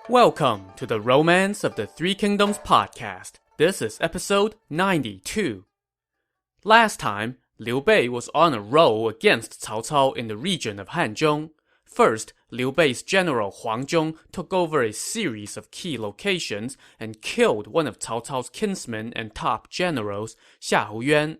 Welcome to the Romance of the Three Kingdoms podcast. This is episode 92. Last time, Liu Bei was on a roll against Cao Cao in the region of Hanzhong. First, Liu Bei's general Huang Zhong took over a series of key locations and killed one of Cao Cao's kinsmen and top generals, Xiahou Yuan.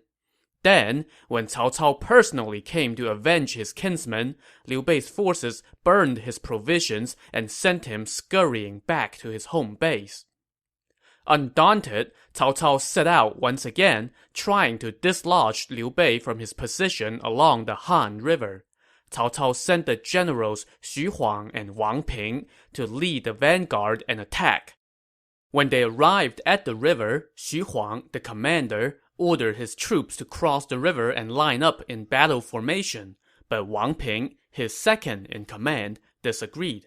Then, when Cao Cao personally came to avenge his kinsman, Liu Bei's forces burned his provisions and sent him scurrying back to his home base. Undaunted, Cao Cao set out once again, trying to dislodge Liu Bei from his position along the Han River. Cao Cao sent the generals Xu Huang and Wang Ping to lead the vanguard and attack. When they arrived at the river, Xu Huang, the commander, ordered his troops to cross the river and line up in battle formation, but Wang Ping, his second in command, disagreed.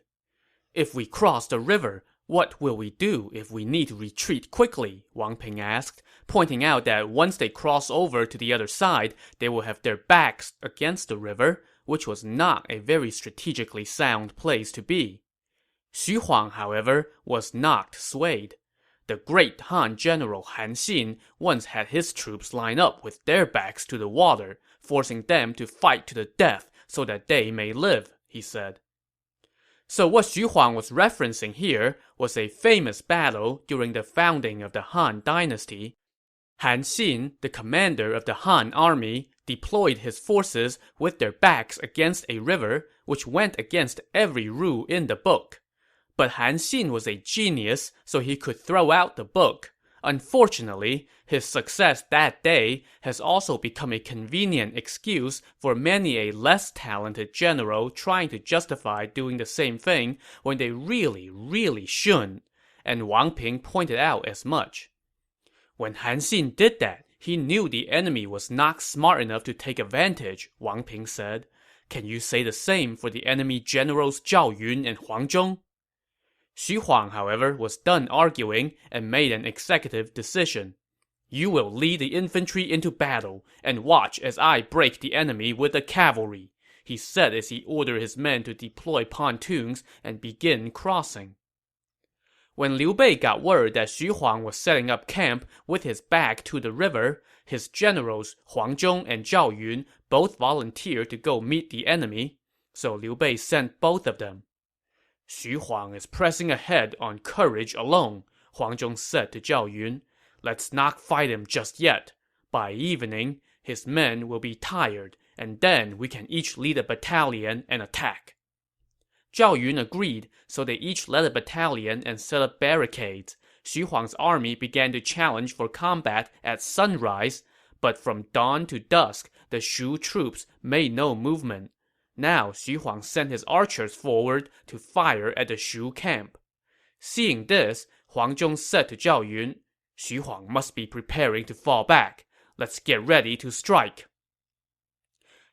"If we cross the river, what will we do if we need to retreat quickly?" Wang Ping asked, pointing out that once they cross over to the other side, they will have their backs against the river, which was not a very strategically sound place to be. Xu Huang, however, was not swayed. The great Han general Han Xin once had his troops line up with their backs to the water, forcing them to fight to the death so that they may live, he said. So what Xu Huang was referencing here was a famous battle during the founding of the Han dynasty. Han Xin, the commander of the Han army, deployed his forces with their backs against a river, which went against every rule in the book. But Han Xin was a genius, so he could throw out the book. Unfortunately, his success that day has also become a convenient excuse for many a less talented general trying to justify doing the same thing when they really shouldn't, and Wang Ping pointed out as much. When Han Xin did that, he knew the enemy was not smart enough to take advantage, Wang Ping said. Can you say the same for the enemy generals Zhao Yun and Huang Zhong? Xu Huang, however, was done arguing and made an executive decision. "You will lead the infantry into battle and watch as I break the enemy with the cavalry," he said as he ordered his men to deploy pontoons and begin crossing. When Liu Bei got word that Xu Huang was setting up camp with his back to the river, his generals Huang Zhong and Zhao Yun both volunteered to go meet the enemy, so Liu Bei sent both of them. "Xu Huang is pressing ahead on courage alone," Huang Zhong said to Zhao Yun. "Let's not fight him just yet. By evening, his men will be tired, and then we can each lead a battalion and attack." Zhao Yun agreed, so they each led a battalion and set up barricades. Xu Huang's army began to challenge for combat at sunrise, but from dawn to dusk, the Shu troops made no movement. Now Xu Huang sent his archers forward to fire at the Shu camp. Seeing this, Huang Zhong said to Zhao Yun, "Xu Huang must be preparing to fall back. Let's get ready to strike."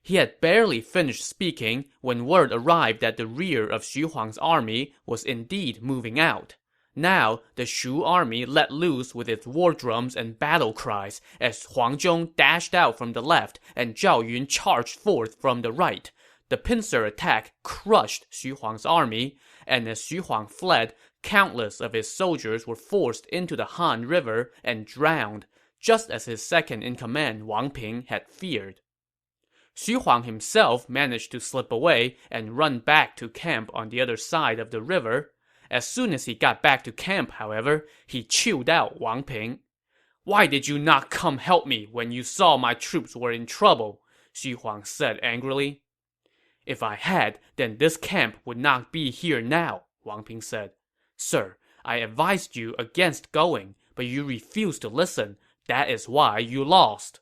He had barely finished speaking when word arrived that the rear of Xu Huang's army was indeed moving out. Now, the Shu army let loose with its war drums and battle cries as Huang Zhong dashed out from the left and Zhao Yun charged forth from the right. The pincer attack crushed Xu Huang's army, and as Xu Huang fled, countless of his soldiers were forced into the Han River and drowned, just as his second-in-command Wang Ping had feared. Xu Huang himself managed to slip away and run back to camp on the other side of the river. As soon as he got back to camp, however, he chewed out Wang Ping. "Why did you not come help me when you saw my troops were in trouble?" Xu Huang said angrily. "If I had, then this camp would not be here now," Wang Ping said. "Sir, I advised you against going, but you refused to listen. That is why you lost."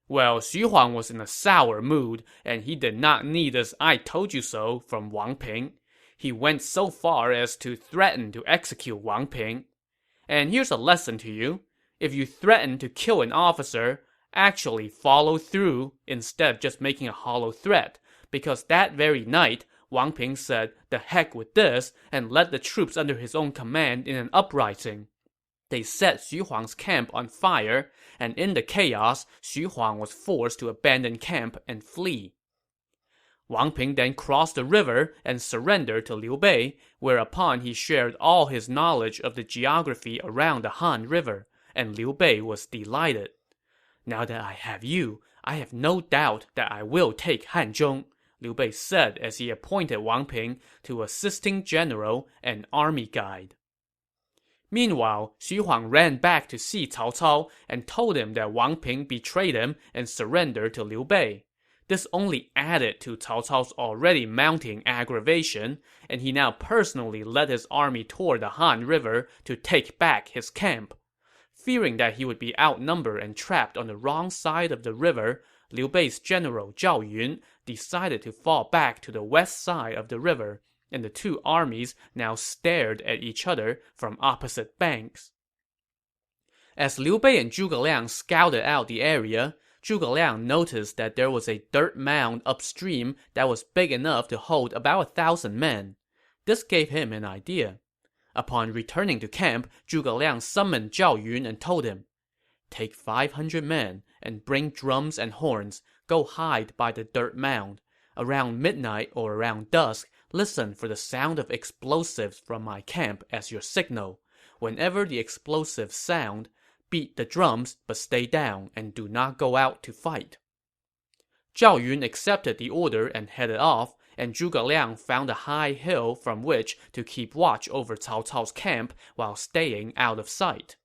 Well, Xu Huang was in a sour mood, and he did not need this "I told you so" from Wang Ping. He went so far as to threaten to execute Wang Ping. And here's a lesson to you. If you threaten to kill an officer, actually follow through instead of just making a hollow threat. Because that very night, Wang Ping said, "The heck with this," and led the troops under his own command in an uprising. They set Xu Huang's camp on fire, and in the chaos, Xu Huang was forced to abandon camp and flee. Wang Ping then crossed the river and surrendered to Liu Bei, whereupon he shared all his knowledge of the geography around the Han River, and Liu Bei was delighted. "Now that I have you, I have no doubt that I will take Hanzhong," Liu Bei said as he appointed Wang Ping to assisting general and army guide. Meanwhile, Xu Huang ran back to see Cao Cao and told him that Wang Ping betrayed him and surrendered to Liu Bei. This only added to Cao Cao's already mounting aggravation, and he now personally led his army toward the Han River to take back his camp. Fearing that he would be outnumbered and trapped on the wrong side of the river, Liu Bei's general Zhao Yun decided to fall back to the west side of the river, and the two armies now stared at each other from opposite banks. As Liu Bei and Zhuge Liang scouted out the area, Zhuge Liang noticed that there was a dirt mound upstream that was big enough to hold about 1,000 men. This gave him an idea. Upon returning to camp, Zhuge Liang summoned Zhao Yun and told him, "Take 500 men and bring drums and horns. Go hide by the dirt mound. Around midnight or around dusk, listen for the sound of explosives from my camp as your signal. Whenever the explosives sound, beat the drums but stay down and do not go out to fight." Zhao Yun accepted the order and headed off, and Zhuge Liang found a high hill from which to keep watch over Cao Cao's camp while staying out of sight.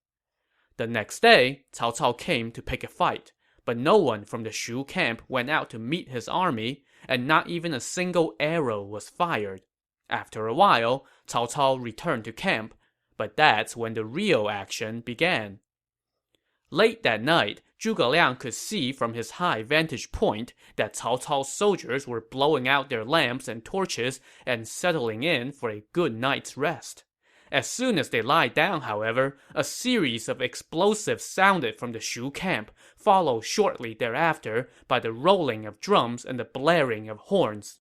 The next day, Cao Cao came to pick a fight, but no one from the Shu camp went out to meet his army, and not even a single arrow was fired. After a while, Cao Cao returned to camp, but that's when the real action began. Late that night, Zhuge Liang could see from his high vantage point that Cao Cao's soldiers were blowing out their lamps and torches and settling in for a good night's rest. As soon as they lied down, however, a series of explosives sounded from the Shu camp, followed shortly thereafter by the rolling of drums and the blaring of horns.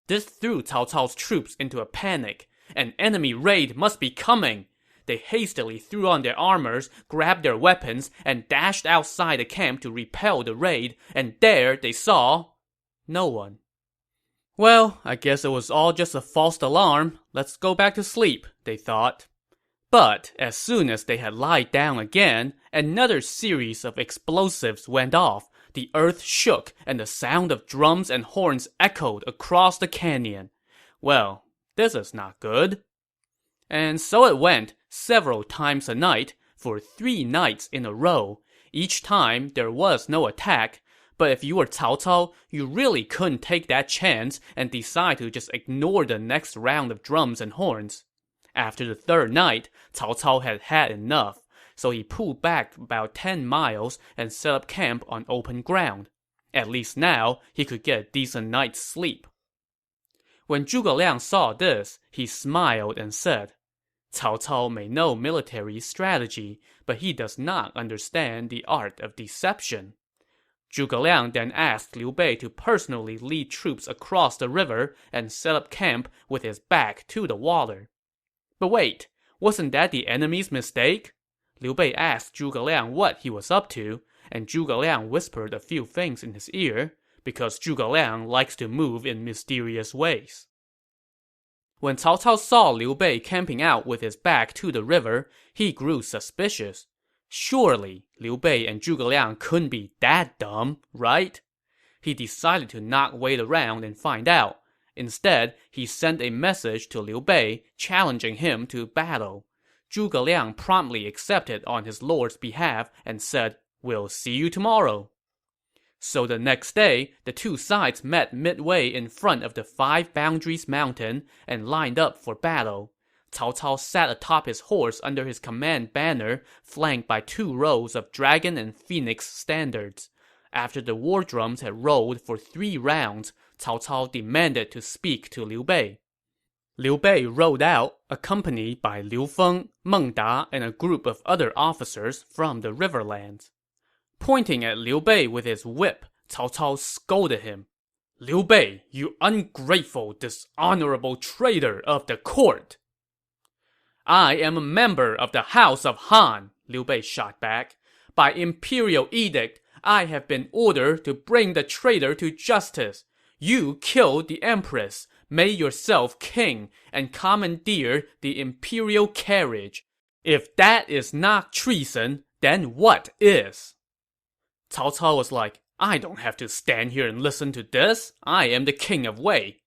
This threw Cao Cao's troops into a panic. An enemy raid must be coming! They hastily threw on their armors, grabbed their weapons, and dashed outside the camp to repel the raid, and there they saw no one. "Well, I guess it was all just a false alarm. Let's go back to sleep," they thought. But as soon as they had lied down again, another series of explosives went off. The earth shook, and the sound of drums and horns echoed across the canyon. Well, this is not good. And so it went, several times a night, for 3 nights in a row. Each time, there was no attack. But if you were Cao Cao, you really couldn't take that chance and decide to just ignore the next round of drums and horns. After the 3rd night, Cao Cao had had enough, so he pulled back about 10 miles and set up camp on open ground. At least now, he could get a decent night's sleep. When Zhuge Liang saw this, he smiled and said, "Cao Cao may know military strategy, but he does not understand the art of deception." Zhuge Liang then asked Liu Bei to personally lead troops across the river and set up camp with his back to the water. But wait, wasn't that the enemy's mistake? Liu Bei asked Zhuge Liang what he was up to, and Zhuge Liang whispered a few things in his ear, because Zhuge Liang likes to move in mysterious ways. When Cao Cao saw Liu Bei camping out with his back to the river, he grew suspicious. Surely, Liu Bei and Zhuge Liang couldn't be that dumb, right? He decided to not wait around and find out. Instead, he sent a message to Liu Bei, challenging him to battle. Zhuge Liang promptly accepted on his lord's behalf and said, "We'll see you tomorrow." So the next day, the two sides met midway in front of the 5 Boundaries Mountain and lined up for battle. Cao Cao sat atop his horse under his command banner, flanked by 2 rows of dragon and phoenix standards. After the war drums had rolled for 3 rounds, Cao Cao demanded to speak to Liu Bei. Liu Bei rode out, accompanied by Liu Feng, Meng Da, and a group of other officers from the Riverlands. Pointing at Liu Bei with his whip, Cao Cao scolded him. "Liu Bei, you ungrateful, dishonorable traitor of the court!" "I am a member of the House of Han," Liu Bei shot back. "By imperial edict, I have been ordered to bring the traitor to justice. You killed the empress, made yourself king, and commandeered the imperial carriage. If that is not treason, then what is? Cao Cao was like, I don't have to stand here and listen to this. I am the king of Wei.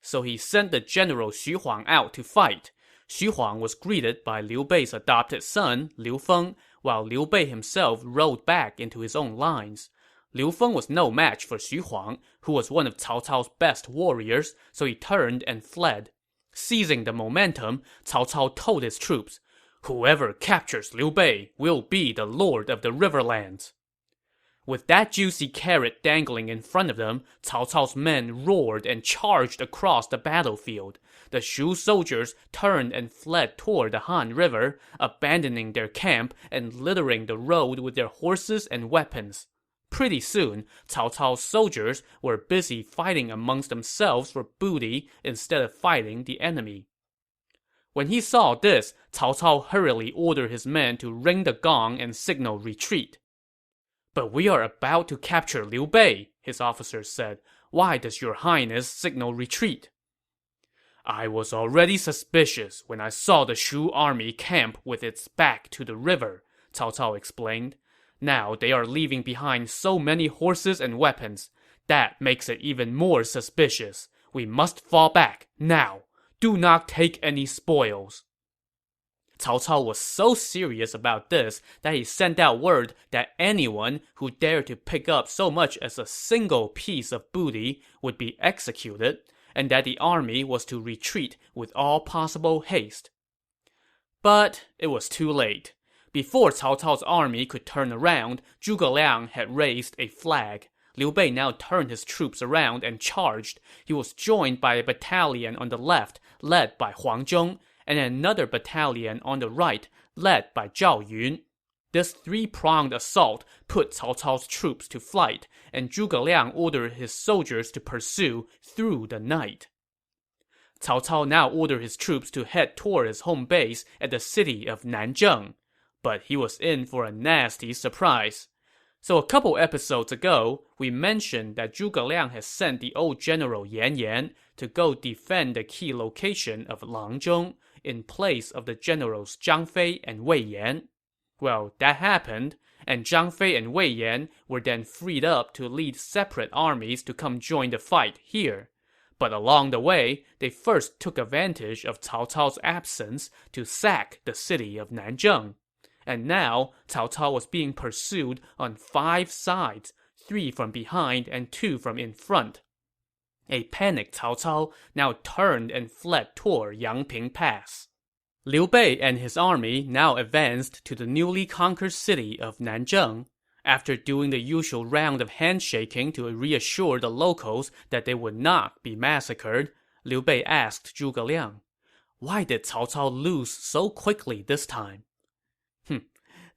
So he sent the general Xu Huang out to fight. Xu Huang was greeted by Liu Bei's adopted son, Liu Feng, while Liu Bei himself rode back into his own lines. Liu Feng was no match for Xu Huang, who was one of Cao Cao's best warriors, so he turned and fled. Seizing the momentum, Cao Cao told his troops, Whoever captures Liu Bei will be the lord of the Riverlands. With that juicy carrot dangling in front of them, Cao Cao's men roared and charged across the battlefield. The Shu soldiers turned and fled toward the Han River, abandoning their camp and littering the road with their horses and weapons. Pretty soon, Cao Cao's soldiers were busy fighting amongst themselves for booty instead of fighting the enemy. When he saw this, Cao Cao hurriedly ordered his men to ring the gong and signal retreat. But we are about to capture Liu Bei, his officers said. Why does your highness signal retreat? I was already suspicious when I saw the Shu army camp with its back to the river, Cao Cao explained. Now they are leaving behind so many horses and weapons. That makes it even more suspicious. We must fall back, now. Do not take any spoils. Cao Cao was so serious about this that he sent out word that anyone who dared to pick up so much as a single piece of booty would be executed, and that the army was to retreat with all possible haste. But it was too late. Before Cao Cao's army could turn around, Zhuge Liang had raised a flag. Liu Bei now turned his troops around and charged. He was joined by a battalion on the left, led by Huang Zhong, and another battalion on the right, led by Zhao Yun. This three-pronged assault put Cao Cao's troops to flight, and Zhuge Liang ordered his soldiers to pursue through the night. Cao Cao now ordered his troops to head toward his home base at the city of Nanzheng. But he was in for a nasty surprise. So a couple episodes ago, we mentioned that Zhuge Liang had sent the old general Yan Yan to go defend the key location of Langzhong in place of the generals Zhang Fei and Wei Yan. Well, that happened, and Zhang Fei and Wei Yan were then freed up to lead separate armies to come join the fight here. But along the way, they first took advantage of Cao Cao's absence to sack the city of Nanzheng. And now, Cao Cao was being pursued on 5 sides, 3 from behind and 2 from in front. A panicked Cao Cao now turned and fled toward Yangping Pass. Liu Bei and his army now advanced to the newly conquered city of Nanzheng. After doing the usual round of handshaking to reassure the locals that they would not be massacred, Liu Bei asked Zhuge Liang, "Why did Cao Cao lose so quickly this time?"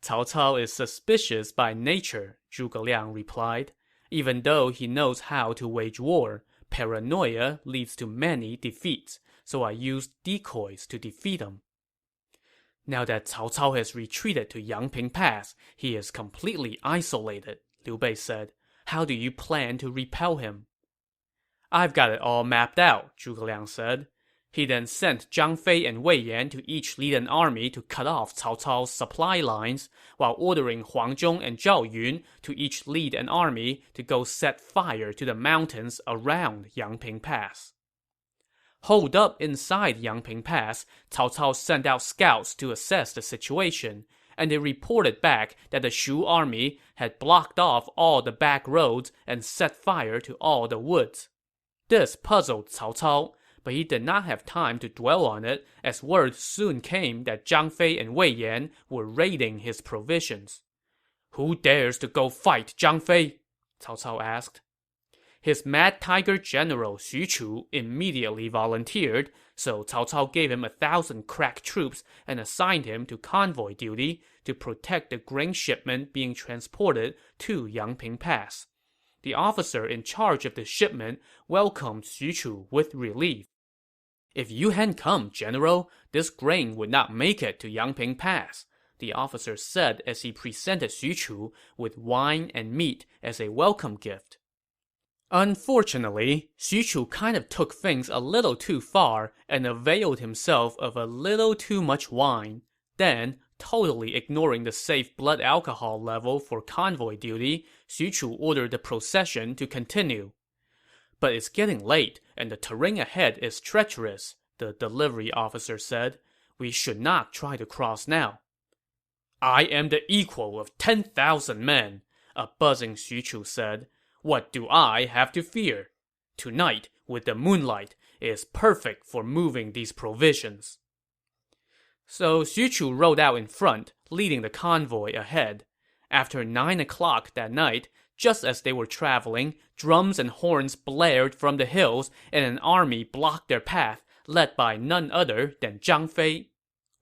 Cao Cao is suspicious by nature, Zhuge Liang replied. Even though he knows how to wage war, paranoia leads to many defeats, so I used decoys to defeat him. Now that Cao Cao has retreated to Yangping Pass, he is completely isolated, Liu Bei said. How do you plan to repel him? I've got it all mapped out, Zhuge Liang said. He then sent Zhang Fei and Wei Yan to each lead an army to cut off Cao Cao's supply lines, while ordering Huang Zhong and Zhao Yun to each lead an army to go set fire to the mountains around Yangping Pass. Holed up inside Yangping Pass, Cao Cao sent out scouts to assess the situation, and they reported back that the Shu army had blocked off all the back roads and set fire to all the woods. This puzzled Cao Cao, but he did not have time to dwell on it, as word soon came that Zhang Fei and Wei Yan were raiding his provisions. Who dares to go fight Zhang Fei? Cao Cao asked. His Mad Tiger general Xu Chu immediately volunteered, so Cao Cao gave him 1,000 crack troops and assigned him to convoy duty to protect the grain shipment being transported to Yangping Pass. The officer in charge of the shipment welcomed Xu Chu with relief. If you hadn't come, General, this grain would not make it to Yangping Pass, the officer said as he presented Xu Chu with wine and meat as a welcome gift. Unfortunately, Xu Chu kind of took things a little too far and availed himself of a little too much wine. Then, totally ignoring the safe blood alcohol level for convoy duty, Xu Chu ordered the procession to continue. "But it's getting late, and the terrain ahead is treacherous," the delivery officer said. "We should not try to cross now." "I am the equal of 10,000 men," a buzzing Xu Chu said. "What do I have to fear? Tonight, with the moonlight, is perfect for moving these provisions." So Xu Chu rode out in front, leading the convoy ahead. After 9 o'clock that night, just as they were traveling, drums and horns blared from the hills, and an army blocked their path, led by none other than Zhang Fei.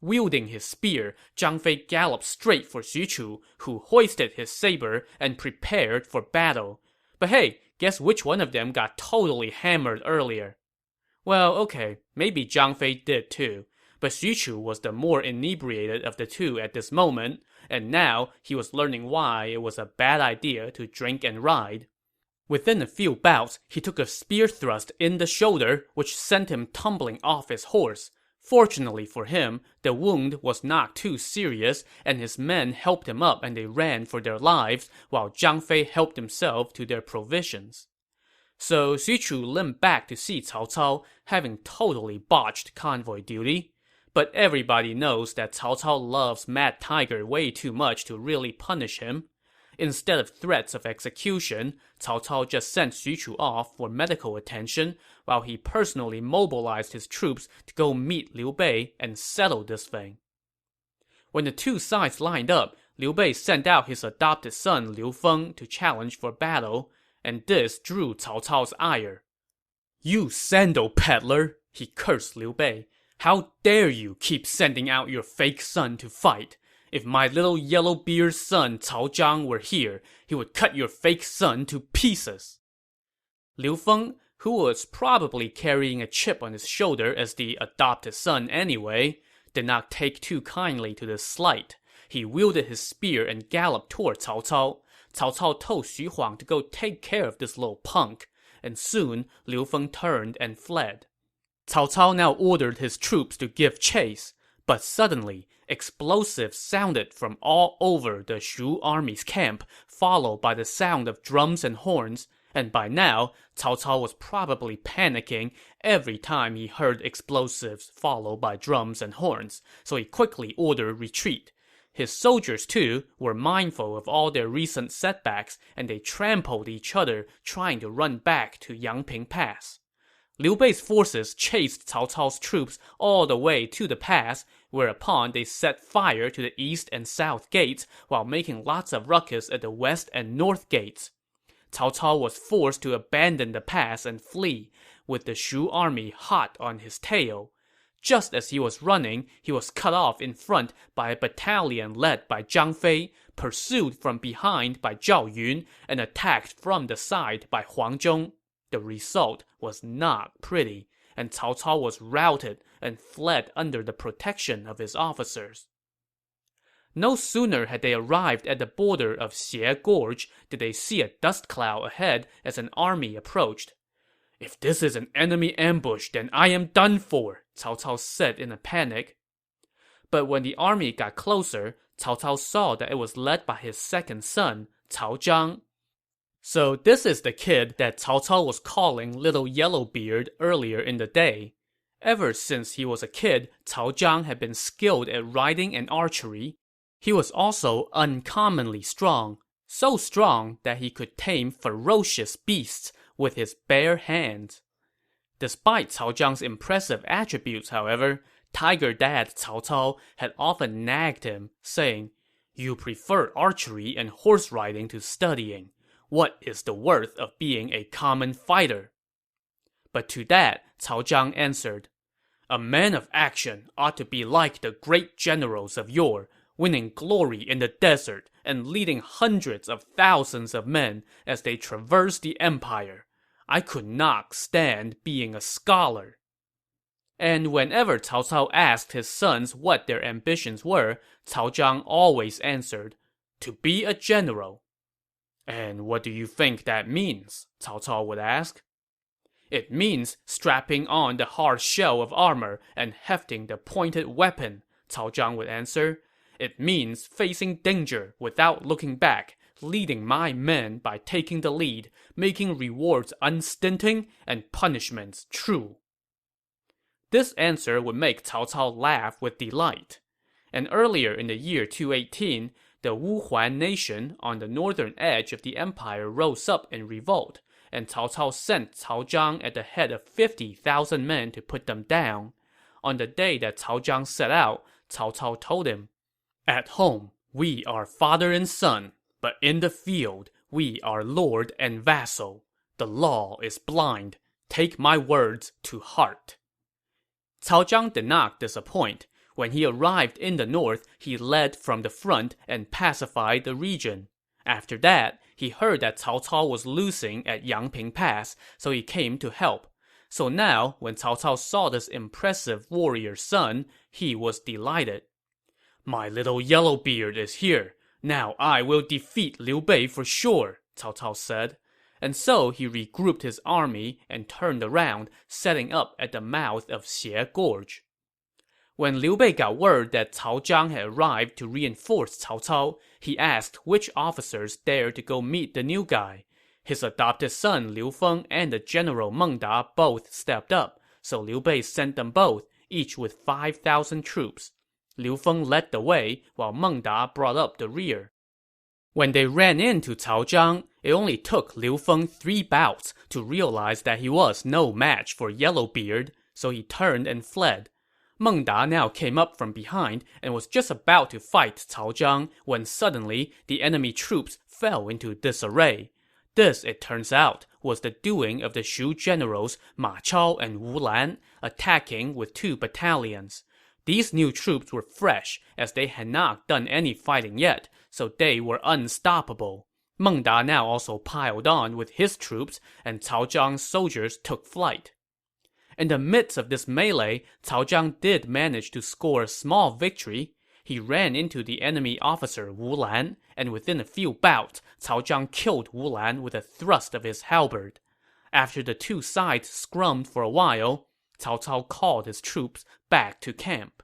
Wielding his spear, Zhang Fei galloped straight for Xu Chu, who hoisted his saber and prepared for battle. But hey, guess which one of them got totally hammered earlier? Well, okay, maybe Zhang Fei did too. But Xu Chu was the more inebriated of the two at this moment, and now he was learning why it was a bad idea to drink and ride. Within a few bouts, he took a spear thrust in the shoulder, which sent him tumbling off his horse. Fortunately for him, the wound was not too serious, and his men helped him up and they ran for their lives, while Zhang Fei helped himself to their provisions. So Xu Chu limped back to see Cao Cao, having totally botched convoy duty. But everybody knows that Cao Cao loves Mad Tiger way too much to really punish him. Instead of threats of execution, Cao Cao just sent Xu Chu off for medical attention, while he personally mobilized his troops to go meet Liu Bei and settle this thing. When the two sides lined up, Liu Bei sent out his adopted son Liu Feng to challenge for battle, and this drew Cao Cao's ire. "You sandal peddler," he cursed Liu Bei. "How dare you keep sending out your fake son to fight? If my little yellow-beard son Cao Zhang were here, he would cut your fake son to pieces." Liu Feng, who was probably carrying a chip on his shoulder as the adopted son anyway, did not take too kindly to this slight. He wielded his spear and galloped toward Cao Cao. Cao Cao told Xu Huang to go take care of this little punk, and soon Liu Feng turned and fled. Cao Cao now ordered his troops to give chase, but suddenly, explosives sounded from all over the Shu army's camp, followed by the sound of drums and horns, and by now, Cao Cao was probably panicking every time he heard explosives followed by drums and horns, so he quickly ordered retreat. His soldiers, too, were mindful of all their recent setbacks, and they trampled each other trying to run back to Yangping Pass. Liu Bei's forces chased Cao Cao's troops all the way to the pass, whereupon they set fire to the east and south gates while making lots of ruckus at the west and north gates. Cao Cao was forced to abandon the pass and flee, with the Shu army hot on his tail. Just as he was running, he was cut off in front by a battalion led by Zhang Fei, pursued from behind by Zhao Yun, and attacked from the side by Huang Zhong. The result was not pretty, and Cao Cao was routed and fled under the protection of his officers. No sooner had they arrived at the border of Xie Gorge did they see a dust cloud ahead as an army approached. "If this is an enemy ambush, then I am done for," Cao Cao said in a panic. But when the army got closer, Cao Cao saw that it was led by his second son, Cao Zhang. So this is the kid that Cao Cao was calling Little Yellowbeard earlier in the day. Ever since he was a kid, Cao Zhang had been skilled at riding and archery. He was also uncommonly strong, so strong that he could tame ferocious beasts with his bare hands. Despite Cao Zhang's impressive attributes, however, Tiger Dad Cao Cao had often nagged him, saying, "You prefer archery and horse riding to studying. What is the worth of being a common fighter?" But to that, Cao Zhang answered, "A man of action ought to be like the great generals of yore, winning glory in the desert and leading hundreds of thousands of men as they traverse the empire. I could not stand being a scholar." And whenever Cao Cao asked his sons what their ambitions were, Cao Zhang always answered, "To be a general." And what do you think that means? Cao Cao would ask. It means strapping on the hard shell of armor and hefting the pointed weapon, Cao Zhang would answer. It means facing danger without looking back, leading my men by taking the lead, making rewards unstinting and punishments true. This answer would make Cao Cao laugh with delight. And earlier in the year 218, the Wuhuan nation on the northern edge of the empire rose up in revolt, and Cao Cao sent Cao Zhang at the head of 50,000 men to put them down. On the day that Cao Zhang set out, Cao Cao told him, "At home, we are father and son, but in the field, we are lord and vassal. The law is blind. Take my words to heart." Cao Zhang did not disappoint. When he arrived in the north, he led from the front and pacified the region. After that, he heard that Cao Cao was losing at Yangping Pass, so he came to help. So now, when Cao Cao saw this impressive warrior son, he was delighted. "My little Yellowbeard is here. Now I will defeat Liu Bei for sure," Cao Cao said. And so he regrouped his army and turned around, setting up at the mouth of Xie Gorge. When Liu Bei got word that Cao Zhang had arrived to reinforce Cao Cao, he asked which officers dared to go meet the new guy. His adopted son Liu Feng and the general Meng Da both stepped up, so Liu Bei sent them both, each with 5,000 troops. Liu Feng led the way, while Meng Da brought up the rear. When they ran into Cao Zhang, it only took Liu Feng 3 bouts to realize that he was no match for Yellowbeard, so he turned and fled. Meng Da now came up from behind and was just about to fight Cao Zhang when suddenly the enemy troops fell into disarray. This, it turns out, was the doing of the Shu generals Ma Chao and Wu Lan, attacking with 2 battalions. These new troops were fresh, as they had not done any fighting yet, so they were unstoppable. Meng Da now also piled on with his troops, and Cao Zhang's soldiers took flight. In the midst of this melee, Cao Zhang did manage to score a small victory. He ran into the enemy officer Wu Lan, and within a few bouts, Cao Zhang killed Wu Lan with a thrust of his halberd. After the 2 sides scrummed for a while, Cao Cao called his troops back to camp.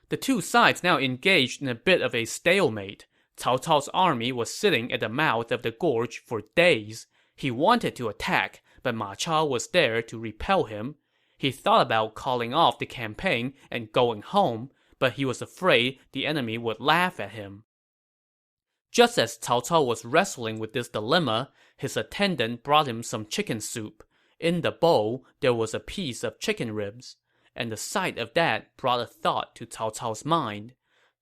The 2 sides now engaged in a bit of a stalemate. Cao Cao's army was sitting at the mouth of the gorge for days. He wanted to attack, but Ma Chao was there to repel him. He thought about calling off the campaign and going home, but he was afraid the enemy would laugh at him. Just as Cao Cao was wrestling with this dilemma, his attendant brought him some chicken soup. In the bowl, there was a piece of chicken ribs, and the sight of that brought a thought to Cao Cao's mind.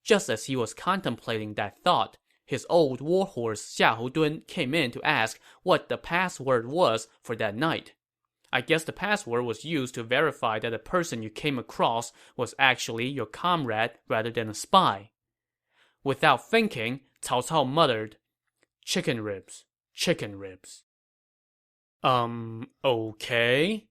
Just as he was contemplating that thought, his old warhorse Xiahou Dun came in to ask what the password was for that night. I guess the password was used to verify that the person you came across was actually your comrade rather than a spy. Without thinking, Cao Cao muttered, "Chicken ribs, chicken ribs." Okay.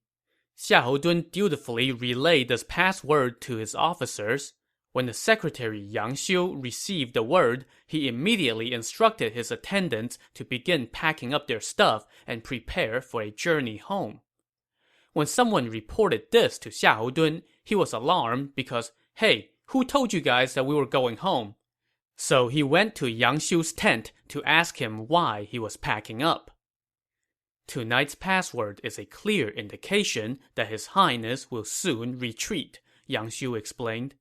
Xiahou Dun dutifully relayed this password to his officers. When the secretary Yang Xiu received the word, he immediately instructed his attendants to begin packing up their stuff and prepare for a journey home. When someone reported this to Xiahou Dun, he was alarmed because, hey, who told you guys that we were going home? So he went to Yang Xiu's tent to ask him why he was packing up. Tonight's password is a clear indication that His Highness will soon retreat, Yang Xiu explained.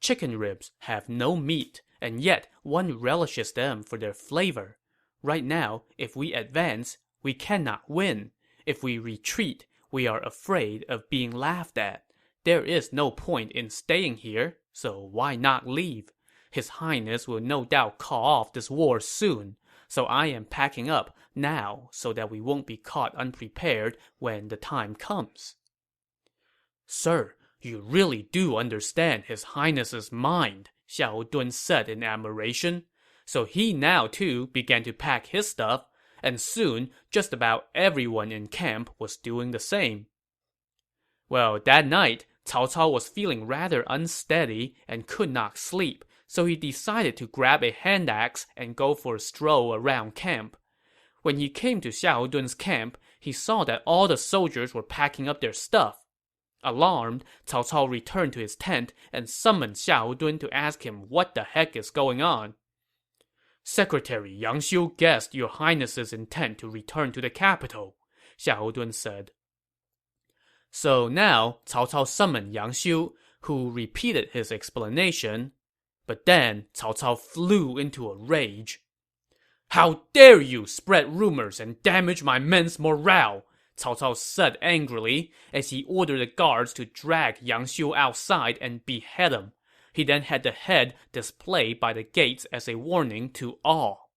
Chicken ribs have no meat, and yet one relishes them for their flavor. Right now, if we advance, we cannot win. If we retreat, we are afraid of being laughed at. There is no point in staying here, so why not leave? His Highness will no doubt call off this war soon, so I am packing up now so that we won't be caught unprepared when the time comes. Sir, you really do understand His Highness's mind, Xiahou Dun said in admiration. So he now too began to pack his stuff, and soon just about everyone in camp was doing the same. Well, that night, Cao Cao was feeling rather unsteady and could not sleep, so he decided to grab a hand axe and go for a stroll around camp. When he came to Xiahou Dun's camp, he saw that all the soldiers were packing up their stuff. Alarmed, Cao Cao returned to his tent and summoned Xiahou Dun to ask him what the heck is going on. "Secretary Yang Xiu guessed your highness's intent to return to the capital," Xiahou Dun said. So now, Cao Cao summoned Yang Xiu, who repeated his explanation. But then, Cao Cao flew into a rage. "How dare you spread rumors and damage my men's morale!" Cao Cao said angrily, as he ordered the guards to drag Yang Xiu outside and behead him. He then had the head displayed by the gates as a warning to all.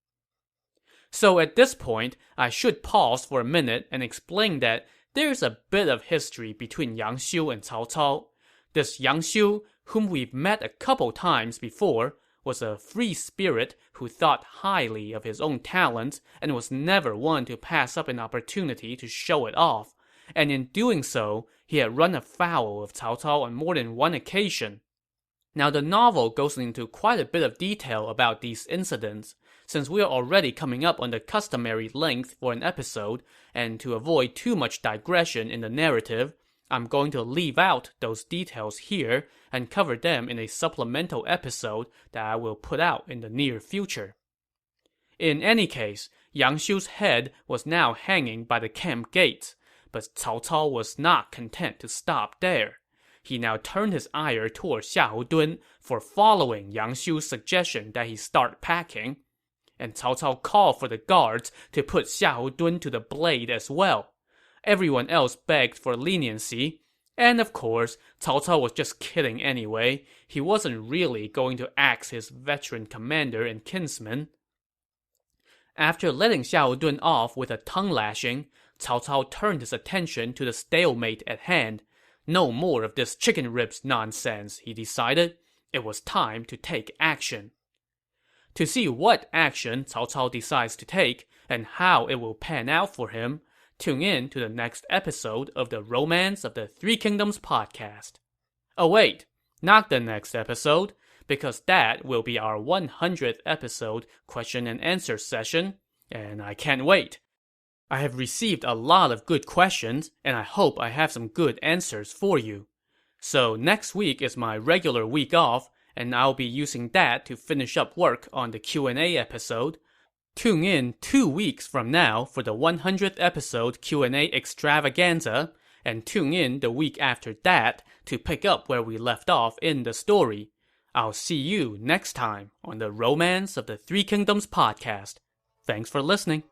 So at this point, I should pause for a minute and explain that there's a bit of history between Yang Xiu and Cao Cao. This Yang Xiu, whom we've met a couple times before, was a free spirit who thought highly of his own talents and was never one to pass up an opportunity to show it off. And in doing so, he had run afoul of Cao Cao on more than one occasion. Now the novel goes into quite a bit of detail about these incidents. Since we are already coming up on the customary length for an episode, and to avoid too much digression in the narrative, I'm going to leave out those details here and cover them in a supplemental episode that I will put out in the near future. In any case, Yang Xiu's head was now hanging by the camp gates, but Cao Cao was not content to stop there. He now turned his ire toward Xiahou Dun for following Yang Xiu's suggestion that he start packing. And Cao Cao called for the guards to put Xiahou Dun to the blade as well. Everyone else begged for leniency, and of course, Cao Cao was just kidding anyway. He wasn't really going to axe his veteran commander and kinsman. After letting Xiahou Dun off with a tongue lashing, Cao Cao turned his attention to the stalemate at hand. No more of this chicken ribs nonsense, he decided. It was time to take action. To see what action Cao Cao decides to take, and how it will pan out for him, tune in to the next episode of the Romance of the Three Kingdoms podcast. Oh wait, not the next episode, because that will be our 100th episode question and answer session, and I can't wait. I have received a lot of good questions, and I hope I have some good answers for you. So next week is my regular week off, and I'll be using that to finish up work on the Q&A episode. Tune in 2 weeks from now for the 100th episode Q&A extravaganza, and tune in the week after that to pick up where we left off in the story. I'll see you next time on the Romance of the Three Kingdoms podcast. Thanks for listening.